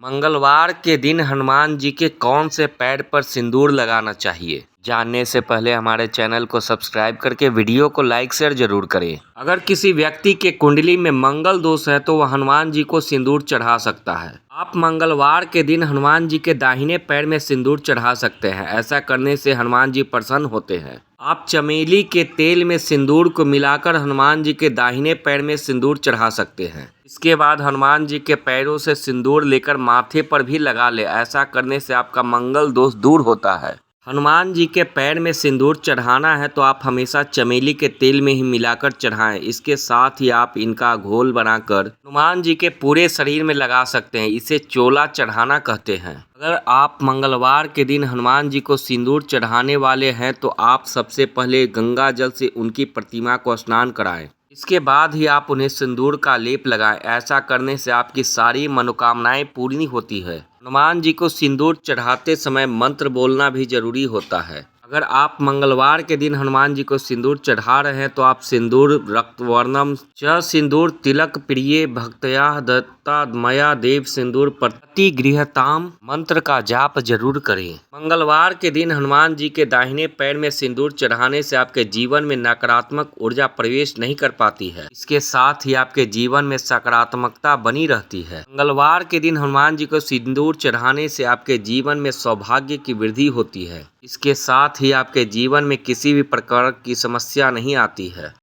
मंगलवार के दिन हनुमान जी के कौन से पैर पर सिंदूर लगाना चाहिए? जानने से पहले हमारे चैनल को सब्सक्राइब करके वीडियो को लाइक शेयर जरूर करें। अगर किसी व्यक्ति के कुंडली में मंगल दोष है तो वह हनुमान जी को सिंदूर चढ़ा सकता है। आप मंगलवार के दिन हनुमान जी के दाहिने पैर में सिंदूर चढ़ा सकते हैं। ऐसा करने से हनुमान जी प्रसन्न होते हैं। आप चमेली के तेल में सिंदूर को मिलाकर हनुमान जी के दाहिने पैर में सिंदूर चढ़ा सकते हैं। इसके बाद हनुमान जी के पैरों से सिंदूर लेकर माथे पर भी लगा ले। ऐसा करने से आपका मंगल दोष दूर होता है। हनुमान जी के पैर में सिंदूर चढ़ाना है तो आप हमेशा चमेली के तेल में ही मिलाकर चढ़ाएं। इसके साथ ही आप इनका घोल बनाकर हनुमान जी के पूरे शरीर में लगा सकते हैं। इसे चोला चढ़ाना कहते हैं। अगर आप मंगलवार के दिन हनुमान जी को सिंदूर चढ़ाने वाले हैं तो आप सबसे पहले गंगा जल से उनकी प्रतिमा को स्नान कराएं। इसके बाद ही आप उन्हें सिंदूर का लेप लगाएं। ऐसा करने से आपकी सारी मनोकामनाएं पूरी होती है। हनुमान जी को सिंदूर चढ़ाते समय मंत्र बोलना भी जरूरी होता है। अगर आप मंगलवार के दिन हनुमान जी को सिंदूर चढ़ा रहे हैं तो आप सिंदूर रक्तवर्णम च सिंदूर तिलक प्रिय भक्तया दत्ता मया देव सिंदूर प्रतिगृहताम मंत्र का जाप जरूर करें। मंगलवार के दिन हनुमान जी के दाहिने पैर में सिंदूर चढ़ाने से आपके जीवन में नकारात्मक ऊर्जा प्रवेश नहीं कर पाती है। इसके साथ ही आपके जीवन में सकारात्मकता बनी रहती है। मंगलवार के दिन हनुमान जी को सिंदूर चढ़ाने से आपके जीवन में सौभाग्य की वृद्धि होती है। इसके साथ ही आपके जीवन में किसी भी प्रकार की समस्या नहीं आती है।